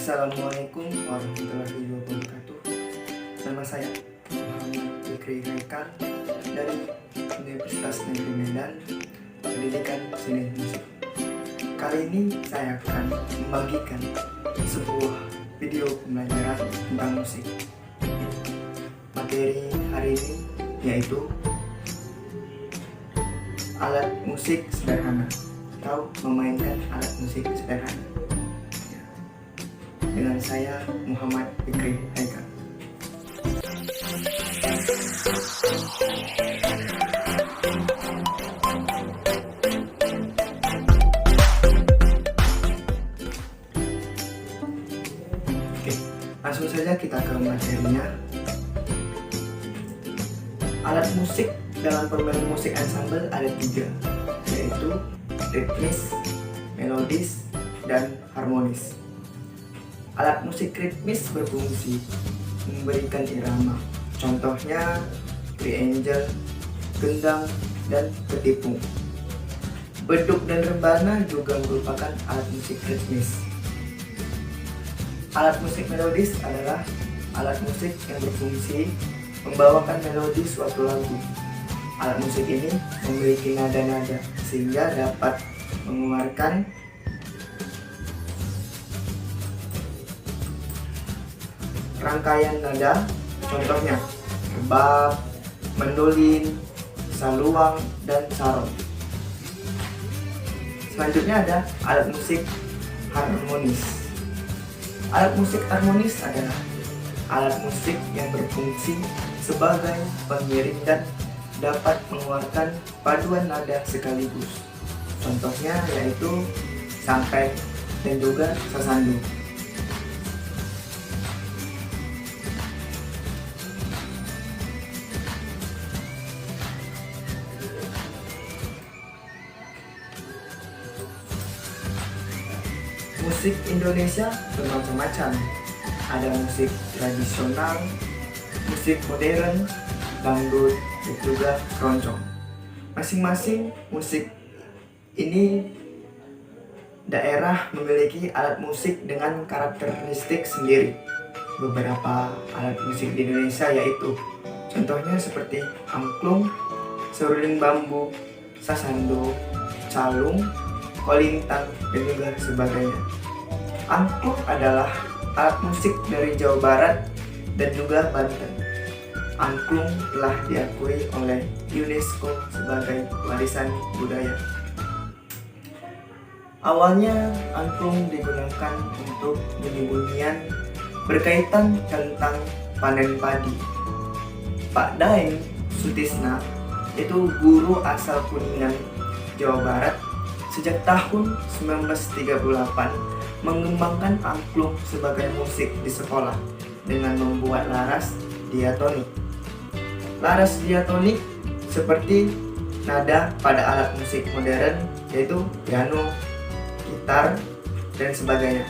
Assalamualaikum warahmatullahi wabarakatuh. Nama saya Muhammad Fikri Haikal dari Universitas Negeri Medan, Pendidikan Seni Musik. Kali ini saya akan membagikan sebuah video pembelajaran tentang musik. Materi hari ini yaitu alat musik sederhana atau memainkan alat musik sederhana. Dengan saya Muhammad Fikri Haikal. Oke, langsung saja kita ke materinya. Alat musik dalam permainan musik ensemble ada 3, yaitu ritmis, melodis, dan harmonis. Alat musik ritmis berfungsi memberikan irama, contohnya triangle, gendang, dan ketipung. Beduk dan rebana juga merupakan alat musik ritmis. Alat musik melodis adalah alat musik yang berfungsi membawakan melodi suatu lagu. Alat musik ini memiliki nada-nada sehingga dapat mengeluarkan rangkaian nada, contohnya rebab, mandolin, saluang, dan sarong. Selanjutnya ada alat musik harmonis. Alat musik harmonis adalah alat musik yang berfungsi sebagai pengiring dan dapat mengeluarkan paduan nada sekaligus. Contohnya yaitu sampai dan juga sasando. Musik Indonesia bermacam-macam. Ada musik tradisional, musik modern, dangdut, dan juga keroncong. Masing-masing musik ini daerah memiliki alat musik dengan karakteristik sendiri. Beberapa alat musik di Indonesia yaitu contohnya seperti angklung, seruling bambu, sasando, calung, kolintang, dan juga sebagainya. Angklung adalah alat musik dari Jawa Barat dan juga Banten. Angklung telah diakui oleh UNESCO sebagai warisan budaya. Awalnya angklung digunakan untuk bunyi-bunyian berkaitan tentang panen padi. Pak Daeng Sutisna itu guru asal Kuningan, Jawa Barat, sejak tahun 1938 mengembangkan angklung sebagai musik di sekolah dengan membuat laras diatonik. Laras diatonik seperti nada pada alat musik modern yaitu piano, gitar, dan sebagainya.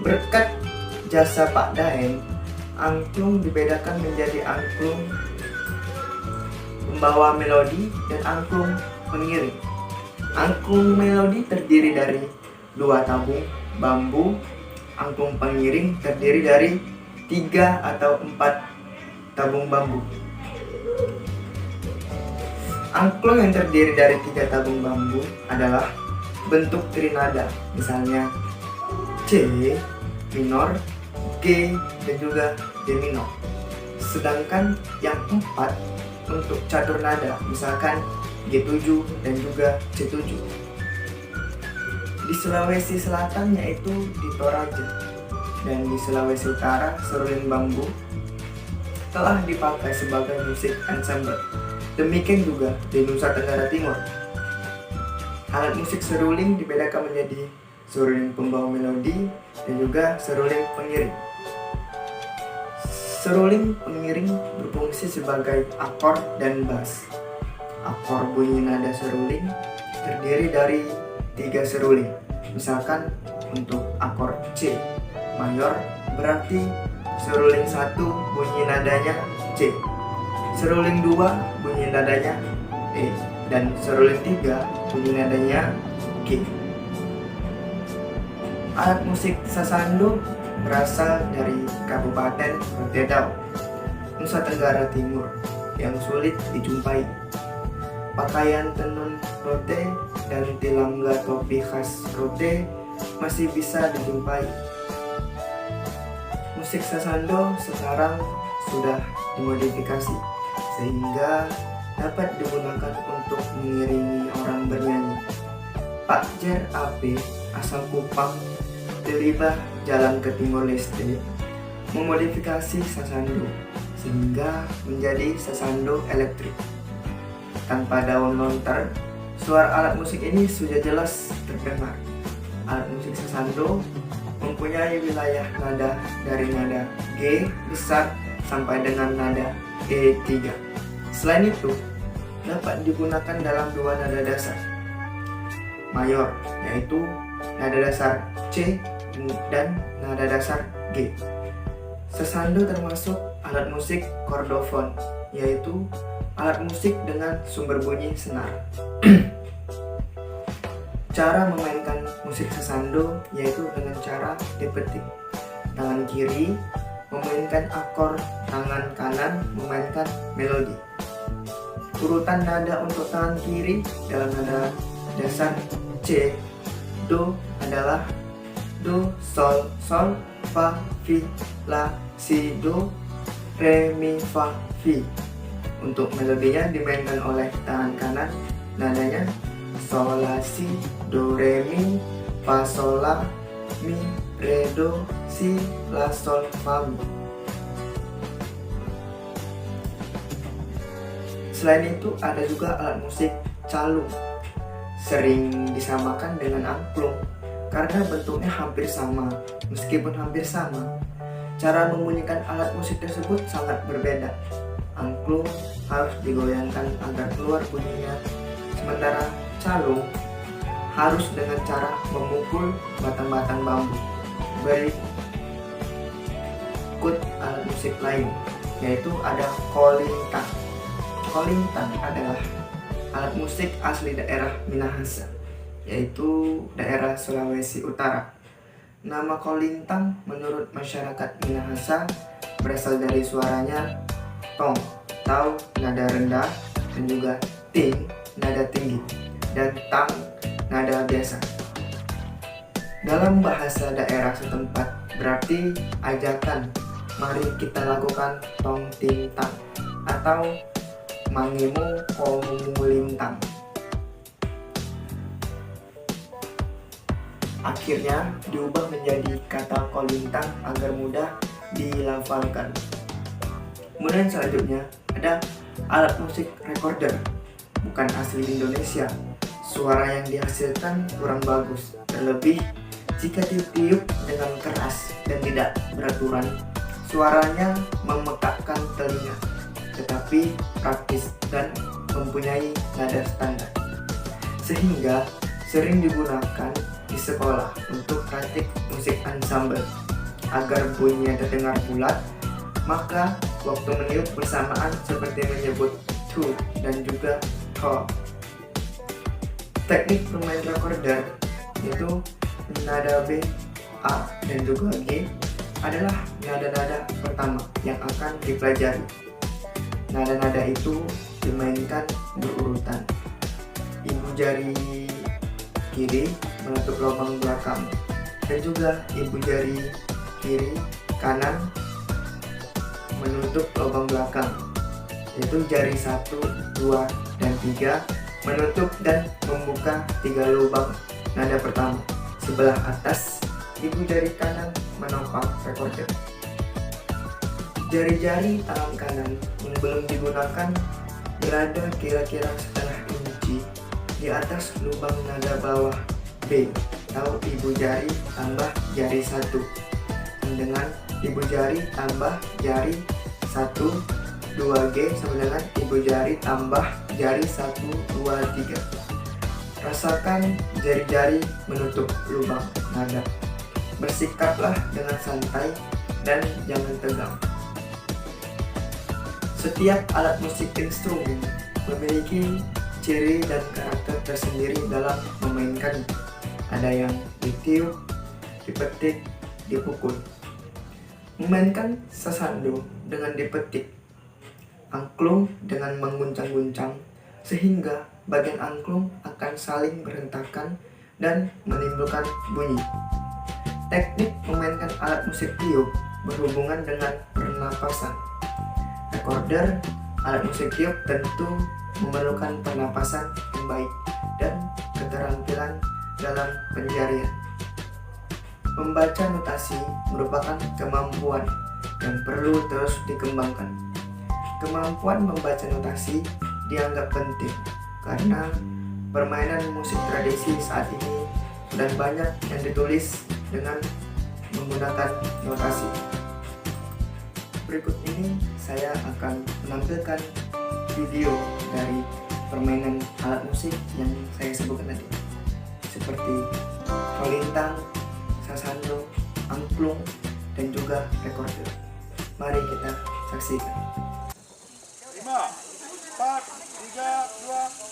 Berkat jasa Pak Daeng, angklung dibedakan menjadi angklung pembawa melodi dan angklung pengiring. Angklung melodi terdiri dari 2 tabung bambu, angklung pengiring terdiri dari 3 atau 4 tabung bambu. Angklung yang terdiri dari 3 tabung bambu adalah bentuk trinada, misalnya C minor, G, dan juga D minor. Sedangkan yang 4 untuk catur nada, misalkan G7 dan juga C7. Di Sulawesi Selatan yaitu di Toraja, dan di Sulawesi Utara seruling bambu telah dipakai sebagai musik ensemble. Demikian juga di Nusa Tenggara Timur. Alat musik seruling dibedakan menjadi seruling pembawa melodi dan juga seruling pengiring. Seruling pengiring berfungsi sebagai akor dan bas. Akor bunyi nada seruling terdiri dari 3 seruling. Misalkan untuk akor C mayor berarti seruling 1 bunyi nadanya C, seruling 2 bunyi nadanya E, dan seruling 3 bunyi nadanya G. Alat musik sasando berasal dari Kabupaten Rotedau, Nusa Tenggara Timur yang sulit dijumpai. Pakaian tenun rote dan tilangga topi khas rote masih bisa dijumpai. Musik sasando sekarang sudah dimodifikasi sehingga dapat digunakan untuk mengiringi orang bernyanyi. Pak Jer AP asal Kupang, Delibah, Jalan ke Timor Leste, memodifikasi sasando sehingga menjadi sasando elektrik. Tanpa daun lontar, suara alat musik ini sudah jelas terdengar. Alat musik sasando mempunyai wilayah nada dari nada G besar sampai dengan nada E3. Selain itu, dapat digunakan dalam dua nada dasar mayor, yaitu nada dasar C dan nada dasar G. Sasando termasuk alat musik kordofon, yaitu alat musik dengan sumber bunyi senar. Cara memainkan musik sasando yaitu dengan cara dipetik. Tangan kiri memainkan akor, tangan kanan memainkan melodi. Urutan nada untuk tangan kiri dalam nada dasar C, Do adalah Do, Sol, Sol, Fa, Fi, La, Si, Do, Re, Mi, Fa, Fi. Untuk melodinya dimainkan oleh tangan kanan, nadanya Sol, La, Si, Do, Re, Mi, Fa, Sol, La, Mi, Re, Do, Si, La, Sol, Fa, Mi. Selain itu ada juga alat musik calung, sering disamakan dengan angklung karena bentuknya hampir sama. Meskipun hampir sama, cara membunyikan alat musik tersebut sangat berbeda. Angklung harus digoyangkan agar keluar bunyinya, sementara calung harus dengan cara memukul batang-batang bambu. Berikut alat musik lain, yaitu ada kolintang. Kolintang adalah alat musik asli daerah Minahasa, yaitu daerah Sulawesi Utara. Nama kolintang menurut masyarakat Minahasa berasal dari suaranya tong, tau, nada rendah, dan juga ting, nada tinggi, dan tang, nada biasa. Dalam bahasa daerah setempat berarti ajakan, mari kita lakukan tong ting tang, atau mangimu komulintang. Akhirnya diubah menjadi kata kolintang agar mudah dilafalkan. Kemudian selanjutnya ada alat musik recorder, bukan asli Indonesia. Suara yang dihasilkan kurang bagus, terlebih jika ditiup dengan keras dan tidak beraturan, suaranya memekakkan telinga, tetapi praktis dan mempunyai nada standar, sehingga sering digunakan di sekolah untuk praktik musik ensemble. Agar bunyinya terdengar bulat, maka waktu meniup bersamaan seperti menyebut tu dan juga ho. Teknik bermain recorder yaitu nada B, A, dan juga G adalah nada-nada pertama yang akan dipelajari. Nada-nada itu dimainkan berurutan. Ibu jari kiri menutup lubang belakang, dan juga ibu jari kiri kanan menutup lubang belakang, yaitu jari 1, 2, dan 3 menutup dan membuka 3 lubang nada pertama. Sebelah atas, ibu jari kanan menopang recorder. Jari-jari tangan kanan yang belum digunakan berada kira-kira setengah inci di atas lubang nada bawah B, atau ibu jari tambah jari 1, dengan ibu jari tambah jari 1, 2G sama dengan ibu jari tambah jari 1, 2, 3. Rasakan jari-jari menutup lubang nada. Bersikaplah dengan santai dan jangan tegang. Setiap alat musik instrumen memiliki ciri dan karakter tersendiri dalam memainkan. Ada yang ditiup, dipetik, dipukul. Memainkan sasando dengan dipetik, angklung dengan mengguncang-guncang, sehingga bagian angklung akan saling berhentakan dan menimbulkan bunyi. Teknik memainkan alat musik tiup berhubungan dengan pernapasan. Recorder alat musik tiup tentu memerlukan pernapasan yang baik dan keterampilan dalam penjarian. Membaca notasi merupakan kemampuan yang perlu terus dikembangkan. Kemampuan membaca notasi dianggap penting karena permainan musik tradisi saat ini sudah banyak yang ditulis dengan menggunakan notasi. Berikut ini saya akan menampilkan video dari permainan alat musik yang saya sebutkan tadi, seperti kolintang, sasando, angklung, dan juga recorder. Mari kita saksikan. 5, 4, 3, 2,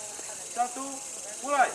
1, mulai.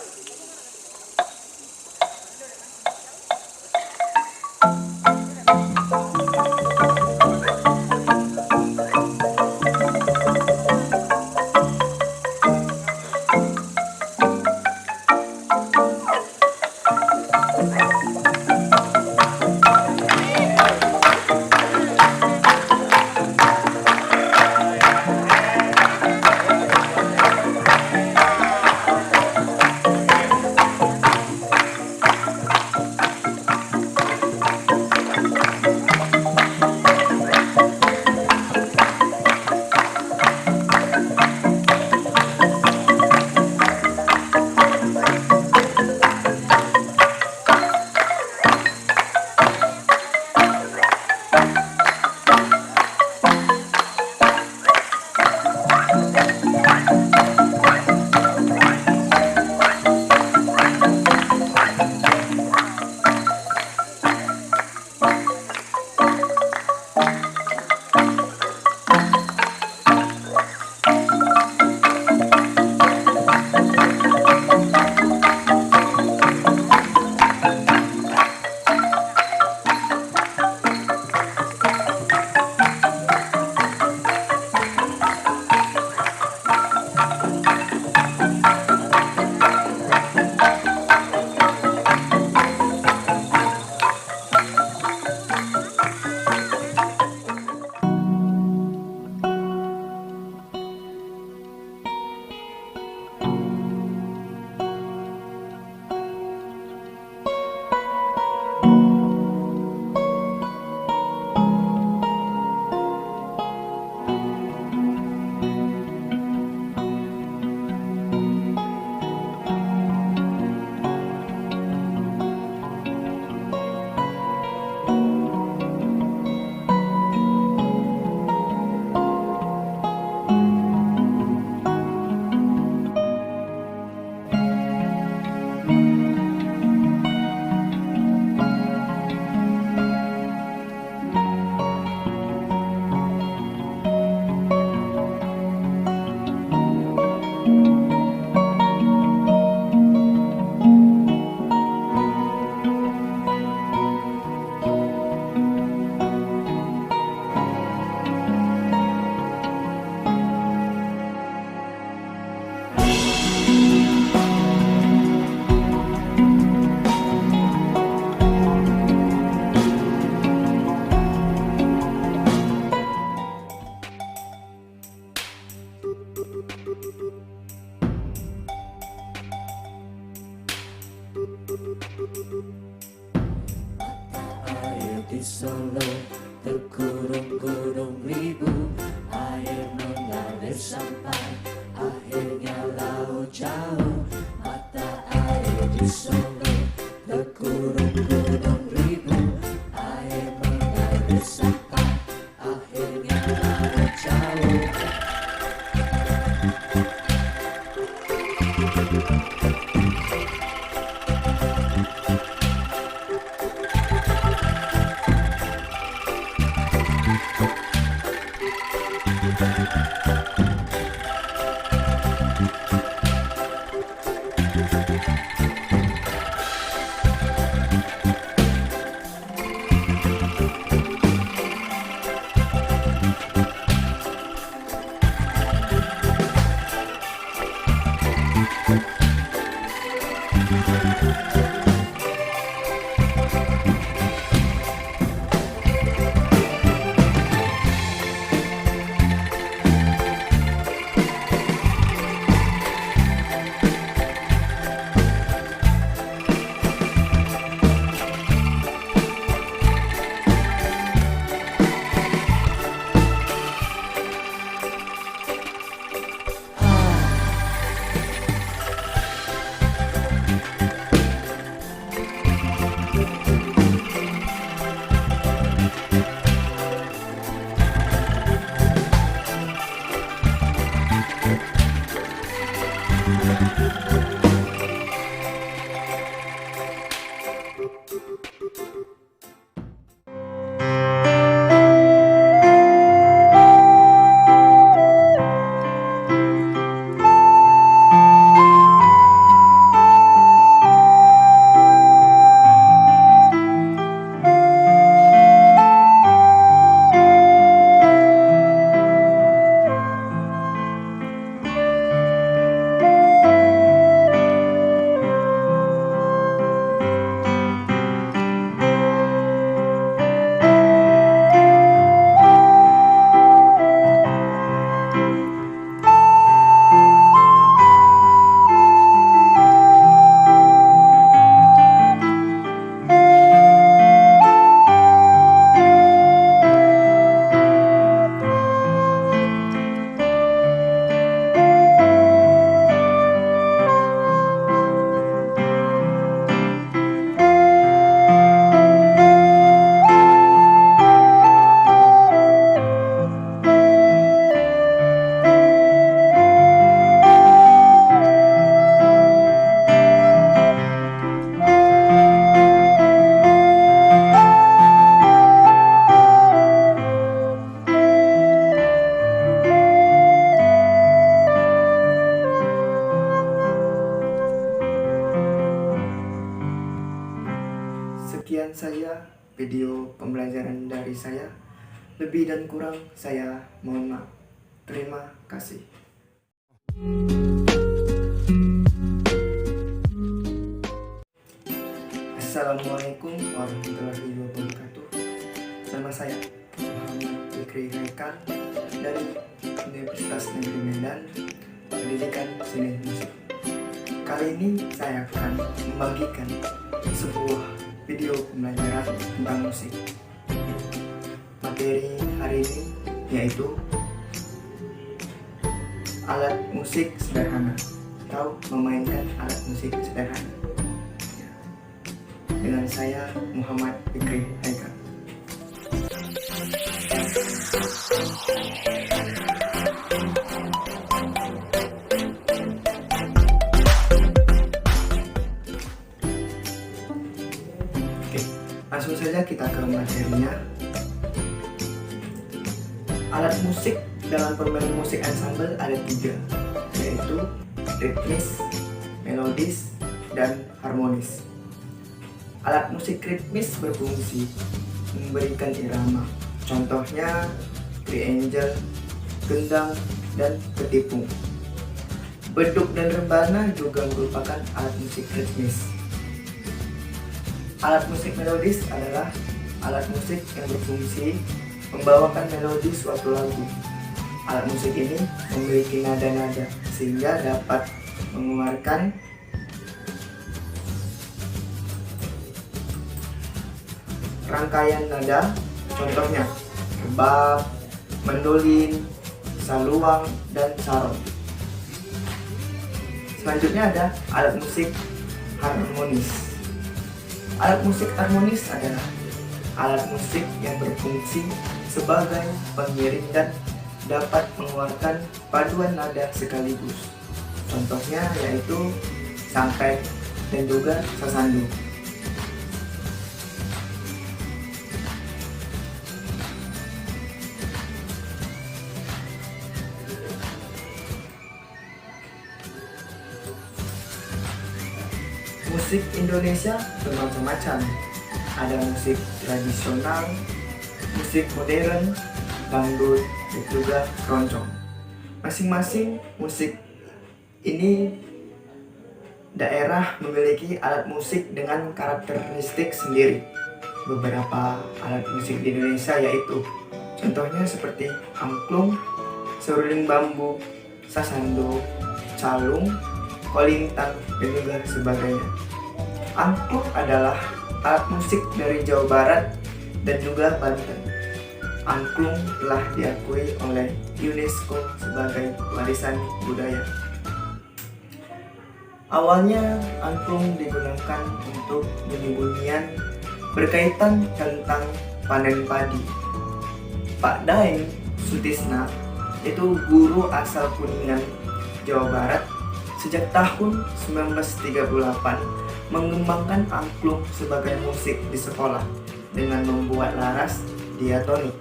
Air di Solo terkurung-kurung ribu, air mengalir sampai akhirnya laut jauh. Mata air di Solo terkurung-kurung ribu, air mengalir sampai akhirnya laut jauh. video pembelajaran dari saya. Lebih dan kurang saya mohon maaf. Terima kasih. Assalamualaikum warahmatullahi wabarakatuh. Nama saya Muhammad Fikri Haikal dari Universitas Negeri Medan, Pendidikan Seni Musik. Kali ini saya akan membagikan sebuah video pembelajaran tentang musik. Materi hari ini yaitu alat musik sederhana atau memainkan alat musik sederhana. Dengan saya Muhammad Fikri Haikal. Oke, langsung saja kita ke materinya. Alat musik dalam permainan musik ensemble ada 3, yaitu ritmis, melodis, dan harmonis. Alat musik ritmis berfungsi memberikan irama, contohnya triangle, gendang, dan ketipung. Beduk dan rebana juga merupakan alat musik ritmis. Alat musik melodis adalah alat musik yang berfungsi membawakan melodi suatu lagu. Alat musik ini memiliki nada-nada sehingga dapat mengeluarkan rangkaian nada, contohnya rebab, mandolin, saluang, dan sarong. Selanjutnya ada alat musik harmonis. Alat musik harmonis adalah alat musik yang berfungsi sebagai pengiring dan dapat mengeluarkan paduan nada sekaligus. Contohnya yaitu sangkai dan juga sasando. Musik Indonesia bermacam-macam. Ada musik tradisional, musik modern, dangdut, dan juga keroncong. Masing-masing musik ini daerah memiliki alat musik dengan karakteristik sendiri. Beberapa alat musik di Indonesia yaitu contohnya seperti angklung, seruling bambu, sasando, calung, kolintang, dan juga sebagainya. Angklung adalah alat musik dari Jawa Barat dan juga Banten. Angklung telah diakui oleh UNESCO sebagai warisan budaya. Awalnya angklung digunakan untuk bunyi-bunyian berkaitan tentang panen padi. Pak Daeng Sutisna itu guru asal Kuningan, Jawa Barat, sejak tahun 1938 mengembangkan angklung sebagai musik di sekolah dengan membuat laras diatonik.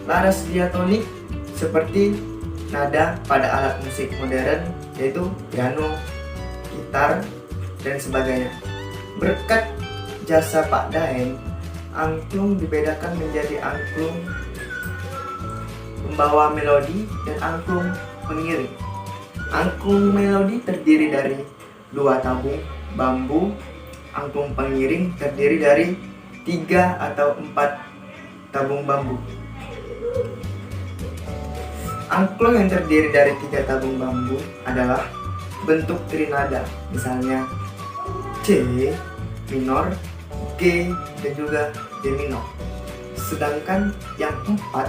Laras diatonik seperti nada pada alat musik modern yaitu piano, gitar, dan sebagainya. Berkat jasa Pak Daeng, angklung dibedakan menjadi angklung pembawa melodi dan angklung pengiring. Angklung melodi terdiri dari 2 tabung bambu, angklung pengiring terdiri dari 3 atau 4 tabung bambu. Angklung yang terdiri dari 3 tabung bambu adalah bentuk trinada, misalnya C minor, G, dan juga D minor. Sedangkan yang 4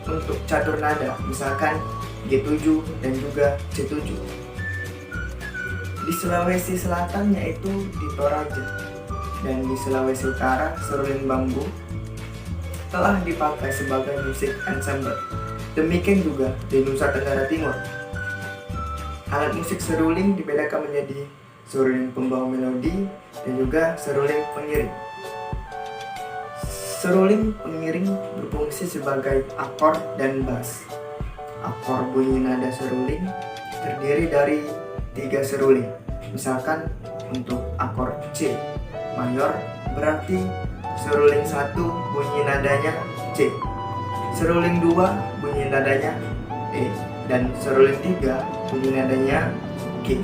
untuk catur nada, misalkan G7 dan juga C7. Di Sulawesi Selatan yaitu di Toraja, dan di Sulawesi Utara seruling bambu telah dipakai sebagai musik ensemble. Demikian juga di Nusa Tenggara Timur. Alat musik seruling dibedakan menjadi seruling pembawa melodi dan juga seruling pengiring. Seruling pengiring berfungsi sebagai akor dan bass. Akor bunyi nada seruling terdiri dari 3 seruling. Misalkan untuk akor C mayor berarti seruling 1 bunyi nadanya C, seruling 2 bunyi nadanya E, dan seruling 3 bunyi nadanya G.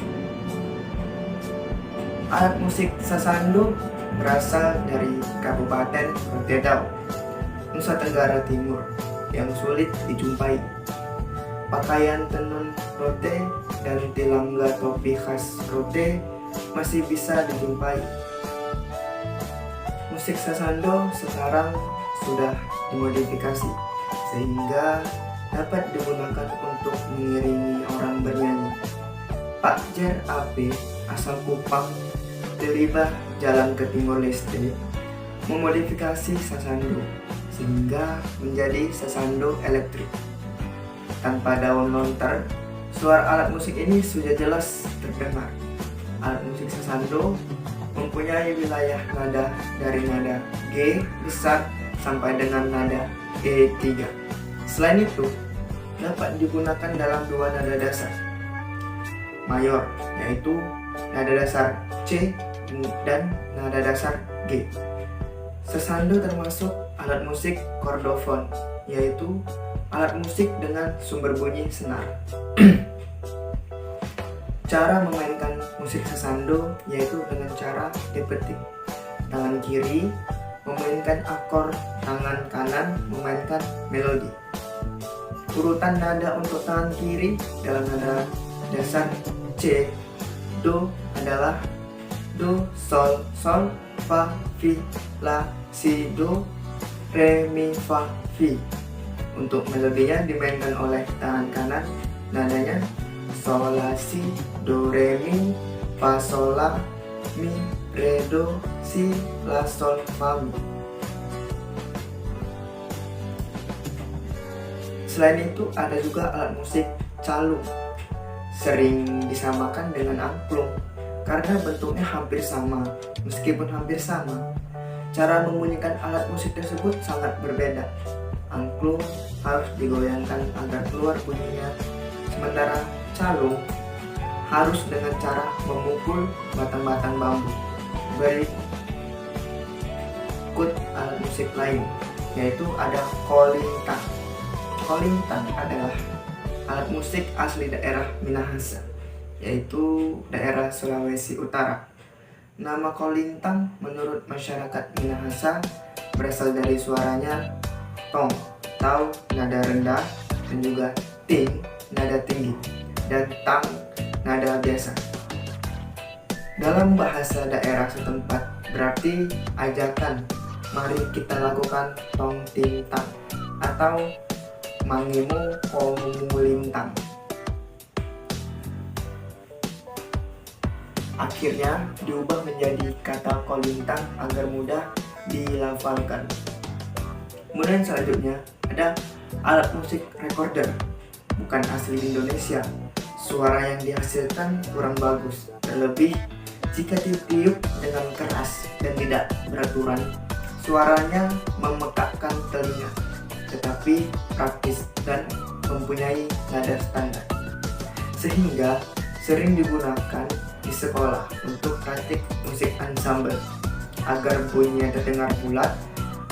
Alat musik sasando berasal dari Kabupaten Rotedao, Nusa Tenggara Timur, yang sulit dijumpai. Pakaian tenun rote dan tilangga topi khas rote masih bisa dijumpai. Musik sasando sekarang sudah dimodifikasi sehingga dapat digunakan untuk mengiringi orang bernyanyi. Pak Jer AP asal Kupang, Delibah, Jalan ke Timor Leste, memodifikasi sasando sehingga menjadi sasando elektrik. Tanpa daun lontar, suara alat musik ini sudah jelas terdengar. Alat musik sasando mempunyai wilayah nada dari nada G besar sampai dengan nada E3. Selain itu, dapat digunakan dalam 2 nada dasar mayor, yaitu nada dasar C dan nada dasar G. Sasando termasuk alat musik kordofon, yaitu alat musik dengan sumber bunyi senar. Cara memainkan musik sasando yaitu dengan cara dipetik. Tangan kiri memainkan akor, tangan kanan memainkan melodi. Urutan nada untuk tangan kiri dalam nada dasar C, Do adalah Do, Sol, Sol, Fa, Fi, La, Si, Do, Re, Mi, Fa, Fi. Untuk melodinya dimainkan oleh tangan kanan, nadanya Sol, La, Si, Do, Re, Mi, Fa, Sol, La, Mi, Re, Do, Si, La, Sol, Fa, Mi. Selain itu ada juga alat musik calung, sering disamakan dengan angklung karena bentuknya hampir sama. Meskipun hampir sama, cara membunyikan alat musik tersebut sangat berbeda. Angklung harus digoyangkan agar keluar bunyinya, sementara calung harus dengan cara memukul batang-batang bambu. Berikut alat musik lain, yaitu ada kolintang. Kolintang adalah alat musik asli daerah Minahasa, yaitu daerah Sulawesi Utara. Nama kolintang menurut masyarakat Minahasa berasal dari suaranya tong, tau, nada rendah, dan juga ting, nada tinggi, dan tang, nada biasa. Dalam bahasa daerah setempat berarti ajakan, mari kita lakukan tong ting tang, atau mangimu komulintang. Akhirnya diubah menjadi kata kolintang agar mudah dilafalkan. Kemudian selanjutnya ada alat musik recorder, bukan asli Indonesia. Suara yang dihasilkan kurang bagus, terlebih jika ditiup dengan keras dan tidak beraturan. Suaranya memekakkan telinga, tetapi praktis dan mempunyai nada standar, sehingga sering digunakan di sekolah untuk praktik musik ensemble. Agar bunyinya terdengar bulat,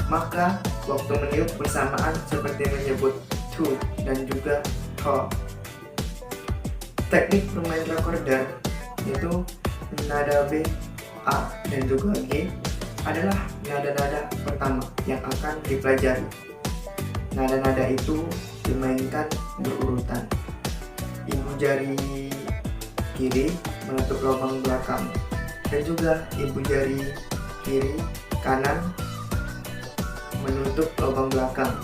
maka waktu meniup bersamaan seperti menyebut tu dan juga ho. Teknik bermain recorder yaitu nada B, A, dan juga G adalah nada-nada pertama yang akan dipelajari. Nada-nada itu dimainkan berurutan. Ibu jari kiri menutup lubang belakang, dan juga ibu jari kiri kanan menutup lubang belakang,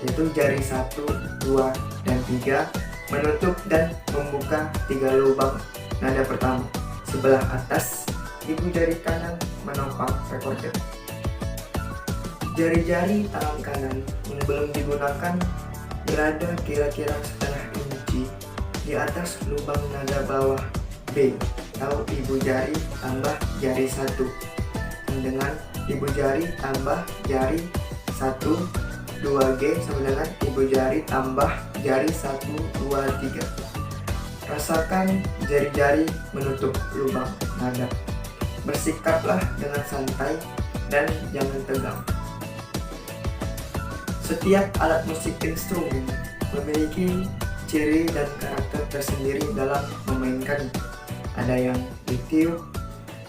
yaitu jari 1, 2, dan 3 menutup dan membuka 3 lubang nada pertama. Sebelah atas, ibu jari kanan menopang recorder. Jari-jari tangan kanan yang belum digunakan berada kira-kira setengah inci di atas lubang nada bawah B, atau ibu jari tambah jari 1, dengan ibu jari tambah jari 1, 2G sama dengan ibu jari tambah jari 1, 2, 3. Rasakan jari-jari menutup lubang nada. Bersikaplah dengan santai dan jangan tegang. Setiap alat musik instrumen memiliki ciri dan karakter tersendiri dalam memainkannya. Ada yang ditiup,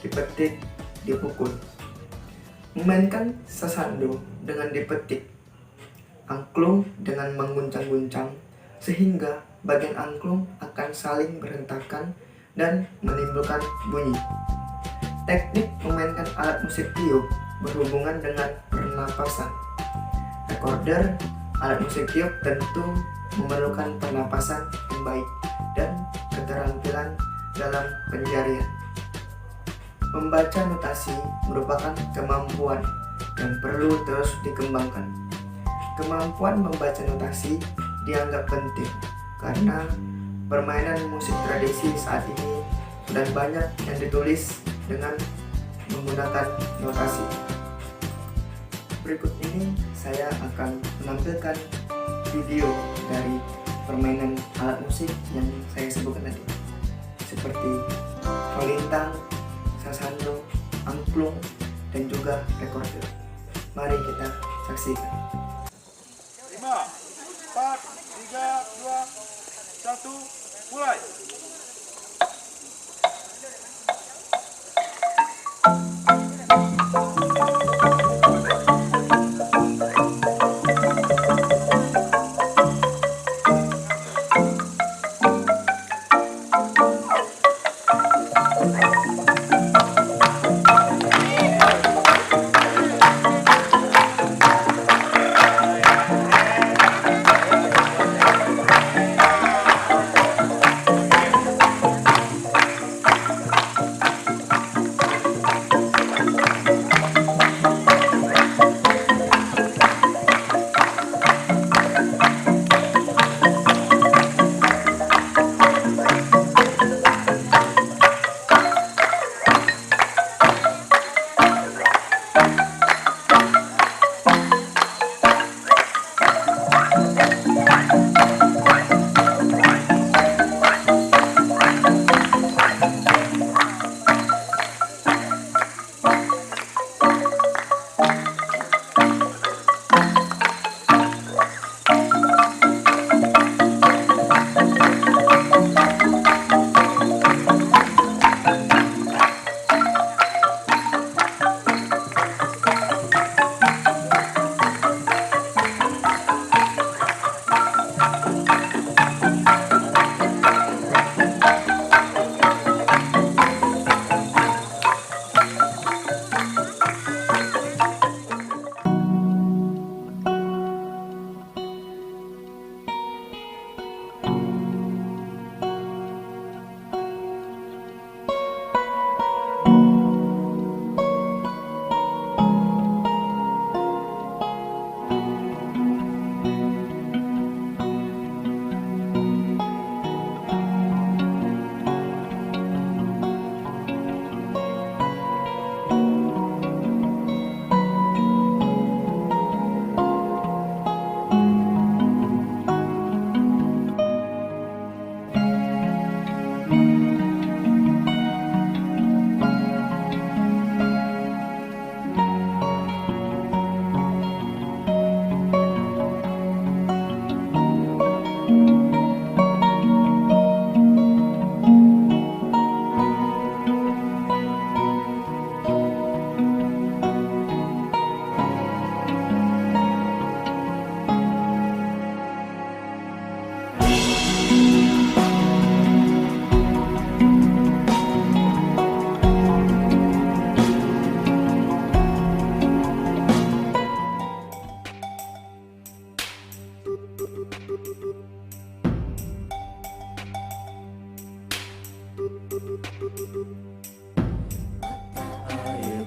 dipetik, dipukul. Memainkan sasando dengan dipetik, angklung dengan mengguncang-guncang, sehingga bagian angklung akan saling berhentakan dan menimbulkan bunyi. Teknik memainkan alat musik tiup berhubungan dengan pernapasan. Recorder alat musik tiup tentu memerlukan pernapasan yang baik dan keterampilan dalam penjarian. Membaca notasi merupakan kemampuan yang perlu terus dikembangkan. Kemampuan membaca notasi dianggap penting karena permainan musik tradisi saat ini sudah banyak yang ditulis dengan menggunakan notasi. Berikut ini saya akan menampilkan video dari permainan alat musik yang saya sebutkan tadi, seperti kolintang, sasando, angklung, dan juga recorder. Mari kita saksikan. 5, 4, 3, 2, 1, mulai.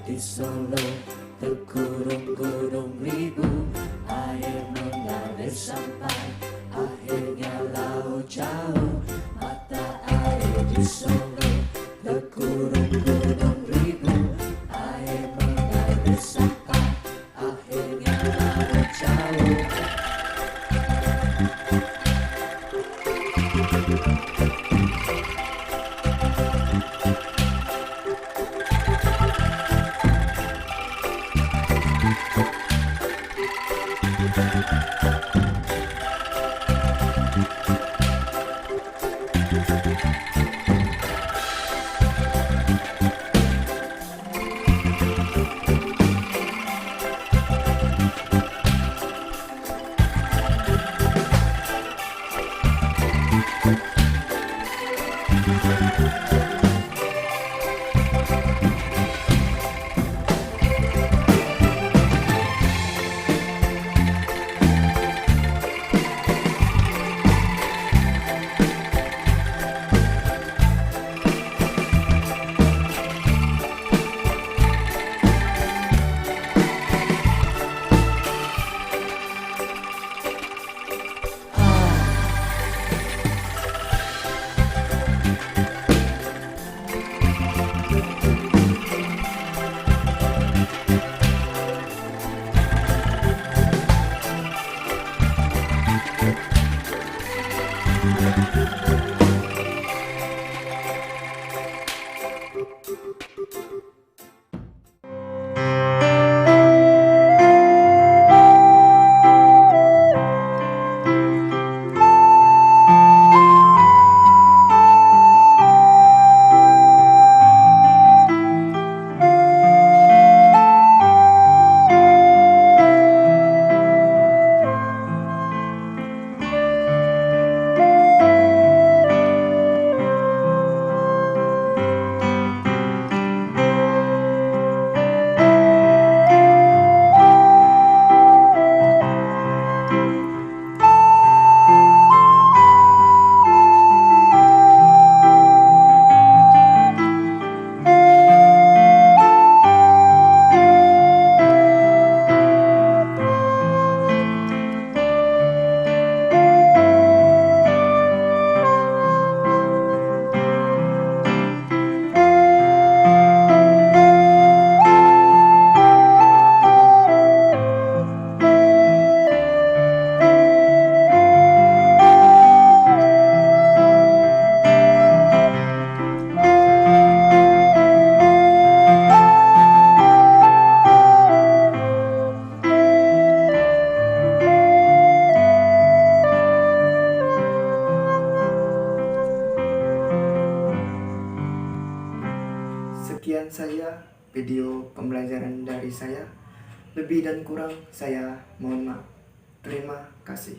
Di Solo terkurung gunung ribu, air mengalir sampai akhirnya laut jauh. Mata air di Solo terkurung gunung ribu, air mengalir sampai akhirnya laut jauh. Sekian saja video pembelajaran dari saya. Lebih dan kurang saya mohon maaf. Terima kasih.